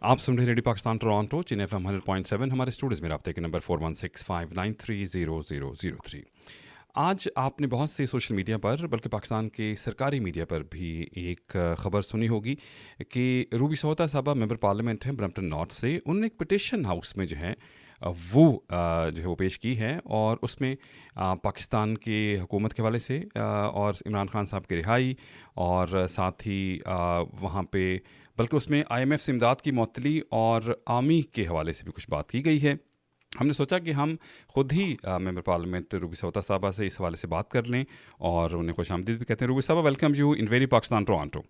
آپ سن رہے radio Pakistan Toronto چین FM 100.7. ہمارے اسٹوڈیوز میں رابطے کے نمبر 4165930003. آج آپ نے بہت سے سوشل میڈیا پر بلکہ پاکستان کے سرکاری میڈیا پر بھی ایک خبر سنی ہوگی کہ روبی سہوتا صاحبہ ممبر پارلیمنٹ ہیں برمپٹن نارتھ سے. انہوں نے ایک پٹیشن ہاؤس میں جو ہے وہ پیش کی ہے اور اس میں پاکستان کے حکومت کے حوالے سے اور عمران خان صاحب کی رہائی اور ساتھ ہی وہاں پہ بلکہ اس میں IMF سے امداد کی معطلی اور آرمی کے حوالے سے بھی کچھ بات کی گئی ہے. ہم نے سوچا کہ ہم خود ہی ممبر پارلیمنٹ روبی سہوتا صاحبہ سے اس حوالے سے بات کر لیں اور انہیں خوش آمدید بھی کہتے ہیں. روبی صاحبہ, welcome you in radio Pakistan Toronto.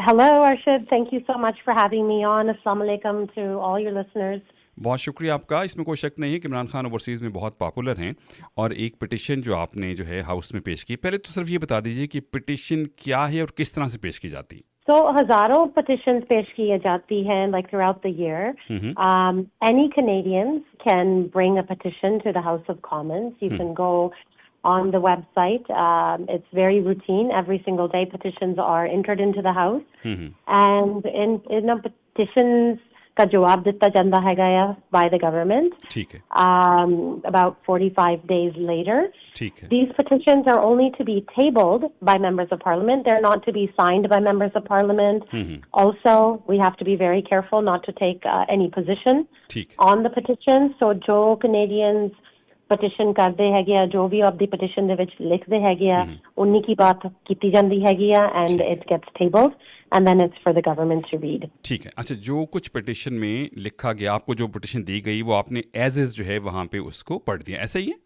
Hello Arshad, thank you so much for having me on. Assalamu alaikum to all your listeners. بہت شکریہ آپ کا. اس میں کوئی شک نہیں ہے کہ عمران خان اوورسیز میں بہت پاپولر ہیں اور ایک پٹیشن جو آپ نے جو ہے ہاؤس میں پیش کی, پہلے تو صرف یہ بتا دیجیے کہ پٹیشن کیا ہے اور کس طرح سے پیش کی جاتی ہے. So ہزاروں petitions پیش کی جاتی ہیں like throughout the year. Any Canadians can bring a petition to the House of Commons. You can go on the website. It's very routine. Every single day petitions are entered into the House. And in petitions کا جواب دیتا جاتا ہے گیا by the government. ٹھیک ہے. About 45 days later. ٹھیک ہے. These petitions are only to be tabled by members of parliament. They're not to be signed by members of parliament. Also, we have to be very careful not to take any position on the petition. So جو Canadians petition کرتے ہے گیا, جو بھی آپ دی petition دے وچ لکھتے ہے گیا, انہی کی بات کیتی جاندی ہے گیا and it gets tabled. And then it's for the government to read. ٹھیک ہے. اچھا, جو کچھ پٹیشن میں لکھا گیا, آپ کو جو پٹیشن دی گئی وہ آپ نے ایز از جو ہے وہاں پہ اس کو پڑھ دیا, ایسا ہی ہے؟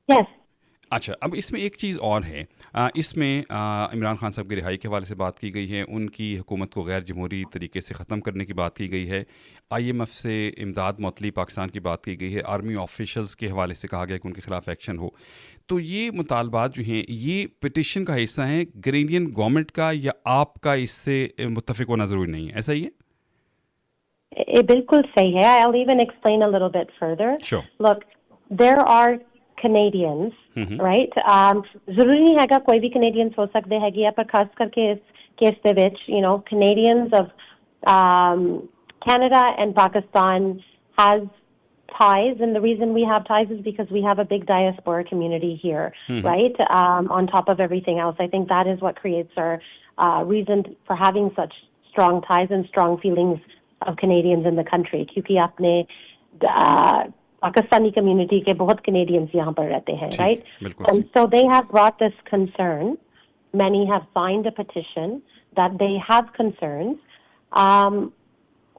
Yes. اچھا, اب اس میں ایک چیز اور ہے. اس میں عمران خان صاحب کی رہائی کے حوالے سے بات کی گئی ہے, ان کی حکومت کو غیر جمہوری طریقے سے ختم کرنے کی بات کی گئی ہے, IMF سے امداد معطلی پاکستان کی بات کی گئی ہے, آرمی آفیشلز کے حوالے سے کہا گیا کہ ان کے خلاف ایکشن ہو. تو یہ مطالبات جو ہیں یہ پٹیشن کا حصہ ہیں کینیڈین گورنمنٹ کا, یا آپ کا اس سے متفق ہونا ضروری نہیں ہے, ایسا ہی ہے؟ بالکل صحیح ہے. I'll even explain a little bit further. Sure. Look, there are Canadians, right? ضروری نہیں ہے گا کوئی بھی Canadians ہو سکتے ہے گیا, پر خاص کر کے اس کیس دے وچ Canadians of Canada and Pakistan has ties, and the reason we have ties is because we have a big diaspora community here, right? On top of everything else, I think that is what creates our reason for having such strong ties and strong feelings of Canadians in the country. Kyunki apne Pakistani community ke bahut Canadians yahan par rehte hain, right? And so they have brought this concern. Many have signed a petition that they have concerns.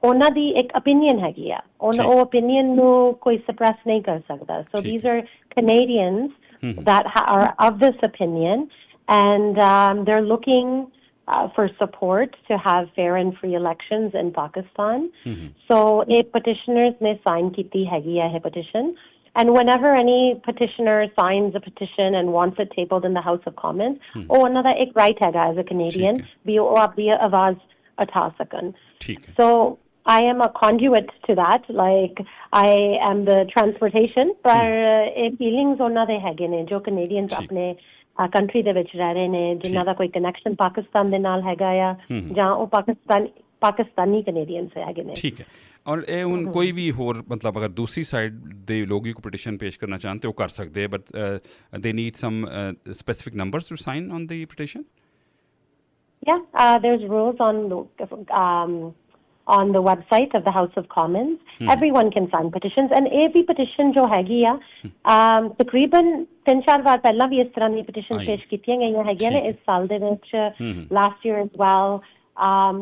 ਉਹਨਾਂ ਦੀ ਇੱਕ opinion ਹੈਗੀ ਆ, ਉਹ opinion ਨੂੰ ਕੋਈ suppress ਨਹੀਂ ਕਰ ਸਕਦਾ. So these are Canadians that are of this opinion, and they're looking for support to have fair and free elections in Pakistan. So petitioners ne sign ਕੀਤੀ ਹੈਗੀ ਆ ਇਹ petition, and whenever any petitioner signs a petition and wants it tabled in the House of Commons, ਉਹ ਉਹਨਾਂ ਦਾ ਇੱਕ right ਹੈਗਾ as a Canadian ਵੀ ਉਹ ਆਪਣੀ ਆਵਾਜ਼ ਉਠਾ ਸਕਣ. So I am a conduit to that, like I am the transportation, ਪਰ ਇਹ feelings ਉਹਨਾਂ ਦੇ ਹੈਗੇ ਨੇ ਜੋ Canadians ਆਪਣੇ country ਦੇ ਵਿੱਚ ਰਹਿ ਰਹੇ ਨੇ, ਜਿਨ੍ਹਾਂ ਦਾ ਕੋਈ connection ਪਾਕਿਸਤਾਨ ਦੇ ਨਾਲ ਹੈਗਾ ਆ, ਜਾਂ ਉਹ ਪਾਕਿਸਤਾਨੀ Canadians ਹੈਗੇ ਨੇ. ٹھیک ہے. اور ان کوئی بھی ਹੋਰ مطلب اگر دوسری سائڈ ਦੇ ਲੋਕ ਹੀ ਕੋਈ پٹیشن پیش کرنا چاہتے وہ کر سکتے ہیں, but they need some specific numbers to sign on the petition? Yeah, there's rules on the website of the House of Commons. Everyone can sign petitions, and every petition جو ਹੈਗੀ ਆ تقریباً 3-4 ਵਾਰ ਪਹਿਲਾਂ ਵੀ ਇਸ ਤਰ੍ਹਾਂ ਦੀ petition ਪੇਸ਼ ਕੀਤੀਆਂ ਗਈਆਂ ਹੈਗੀਆਂ ਨੇ ਇਸ ਸਾਲ ਦੇ ਵਿੱਚ, last year as well.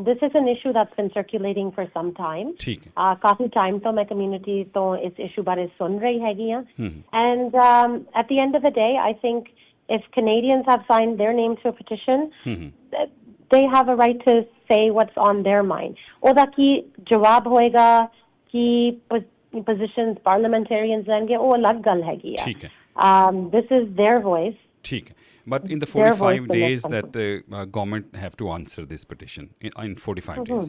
This is an issue that's been circulating for some time. Coffee time ਤੋਂ ਮੈਂ community ਤੋਂ ਇਸ issue ਬਾਰੇ ਸੁਣ ਰਹੀ ਹੈਗੀ ਆ, and at the end of the day I think if Canadians have signed their name to a petition, they have a right to say what's on their mind. ਉਹਦਾ ਕੀ ਜਵਾਬ ਹੋਏਗਾ, ਕੀ positions parliamentarians ਲੈਣਗੇ, ਉਹ ਅਲੱਗ ਗੱਲ ਹੈਗੀ ਆ. This is their voice. ٹھیک ہے. But in the 45 days that government have to answer this petition, in 45 days,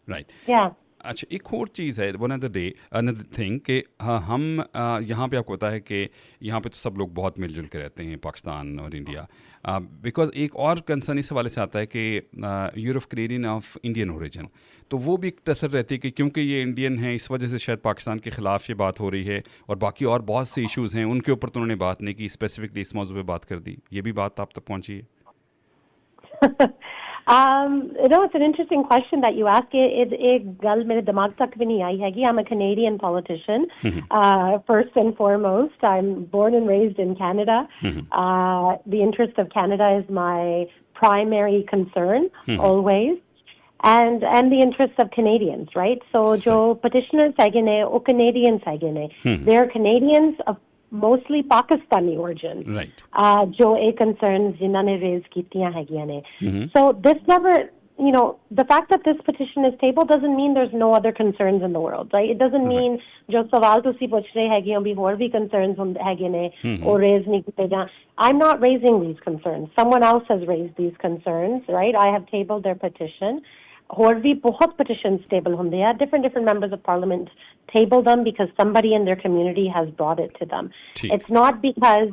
right? Yeah. अच्छा, एक और चीज़ है, वन अनदर थिंग कि हाँ, हम यहाँ पे आपको पता है कि यहाँ पे तो सब लोग बहुत मिलजुल के रहते हैं, पाकिस्तान और इंडिया। बिकॉज़ एक और कंसर्न इस हवाले से आता है कि you're of Canadian of Indian origin, तो वो भी एक तसर रहती है कि क्योंकि ये इंडियन है इस वजह से शायद पाकिस्तान के ख़िलाफ़ ये बात हो रही है, और बाकी और बहुत से इश्यूज़ हैं उनके ऊपर तो उन्होंने बात नहीं की, स्पेसिफिकली इस मौजू पे बात कर दी। ये भी बात आप तक पहुँची है? It's an interesting question that you ask. एक गल मेरे दिमाग तक भी नहीं आई हैगी. I'm a Canadian politician. First and foremost, I'm born and raised in Canada. The interest of Canada is my primary concern always. And the interests of Canadians, right? So jo petitioners haige ne, o Canadians haige ne. They're Canadians of mostly Pakistani origin. Right. Jo a concerns jinna ne raise kitiyan hagiyan ne. So this never, the fact that this petition is tabled doesn't mean there's no other concerns in the world, right? It doesn't mean jo sawal tusi puch rahe hage ho bhi hor bhi concerns hage ne or raise nahi kite jaan. I'm not raising these concerns. Someone else has raised these concerns, right? I have tabled their petition. Hor bhi bahut petitions table hunde hai. Different members of parliament table them because somebody in their community has brought it to them. It's not because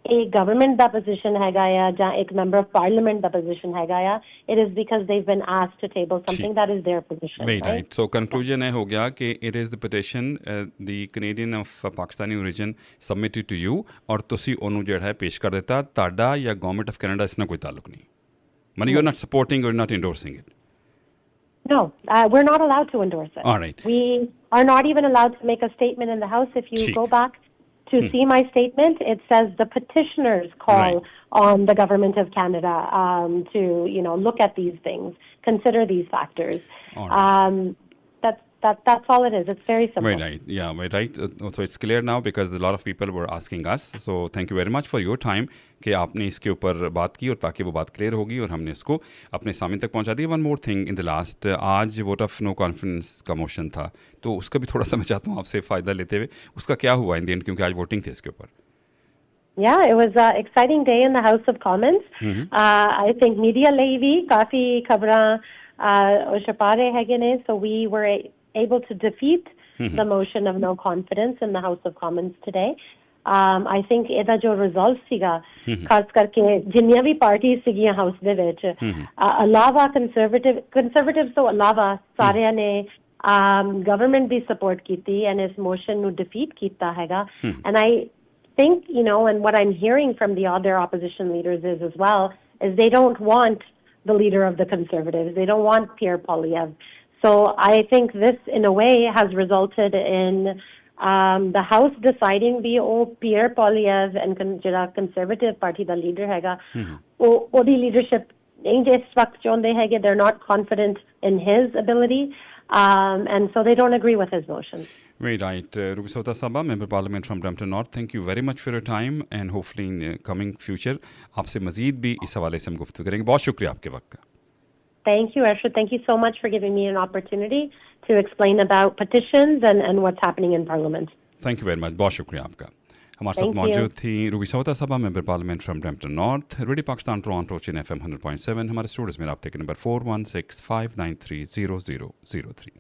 a government da position hai ya ja ek member of parliament da position hai ya. It is because they've been asked to table something that is their position. Right. So conclusion hai ho gaya कि it is the petition the Canadian of Pakistani origin submitted to you, और ਤੁਸੀਂ ਉਹਨੂੰ ਜਿਹੜਾ ਹੈ ਪੇਸ਼ ਕਰ ਦਿੱਤਾ। ਤੁਹਾਡਾ ਜਾਂ ਗਵਰਨਮੈਂਟ ਆਫ ਕੈਨੇਡਾ ਇਸ ਨਾਲ ਕੋਈ ਤਾਲੁਕ ਨਹੀਂ। ਮਤਲਬ you're not supporting or not endorsing it. No, we're not allowed to endorse it. All right. We are not even allowed to make a statement in the House. If you go back to see my statement, it says the petitioners call on the government of Canada to, look at these things, consider these factors. All right. That's all it is. It's very simple. Very right. Yeah, very right. So it's clear now because a lot of people were asking us. So thank you very much for your time कि आपने इसके ऊपर बात की और ताकि वो बात क्लियर होगी और हमने इसको अपने सामने तक पहुंचा दिया। One more thing in the last, आज वोट ऑफ नो कॉन्फिडेंस का मोशन था, तो उसका भी थोड़ा सा मैं चाहता हूँ आपसे फ़ायदा लेते हुए, उसका क्या हुआ इन द एंड, क्योंकि आज वोटिंग थी इसके ऊपर। Yeah, it was an exciting day in the House of Commons. I think media ਲਈ ਵੀ ਕਾਫੀ ਖਬਰਾਂ ਛਪਾ ਰਹੇ ਹੈਗੇ ਨੇ, so we were able to defeat the motion of no confidence in the House of Commons today. I think ਇਹਦਾ ਜੋ result ਸੀਗਾ, ਖਾਸ ਕਰਕੇ ਜਿੰਨੀਆਂ ਵੀ ਪਾਰਟੀਆਂ ਸੀਗੀਆਂ ਹਾਊਸ ਦੇ ਵਿੱਚ, ਅਲਾਵਾ conservatives ਤੋਂ ਅਲਾਵਾ ਸਾਰਿਆਂ ਨੇ government ਦੀ support ਕੀਤੀ and ਇਸ motion ਨੂੰ defeat ਕੀਤਾ ਹੈਗਾ. And I think, and what I'm hearing from the other opposition leaders is as well, is they don't want the leader of the Conservatives. They don't want Pierre Poilievre. So I think this, in a way, has resulted in the House deciding the Pierre Poilievre and Conservative Party, the leader hega, the leadership, they're not confident in his ability. And so they don't agree with his motions. Very right. Ruby Sawta Saba, Member Parliament from Brampton North, thank you very much for your time and hopefully in coming future आपसे मज़ीद भी इस हवाले से हम गुफ्तगू करेंगे। बहुत शुक्रिया आपके वक्त का। Thank you, Arshad. Thank you so much for giving me an opportunity to explain about petitions and what's happening in Parliament. Thank you very much. बहुत शुक्रिया आपका। हमारे साथ मौजूद थी रूबी सौता साहबा, member parliament from Brampton north, radio Pakistan Toronto chin FM 100.7। हमारे स्टूडियोज में रब्ते के नंबर 4165930003।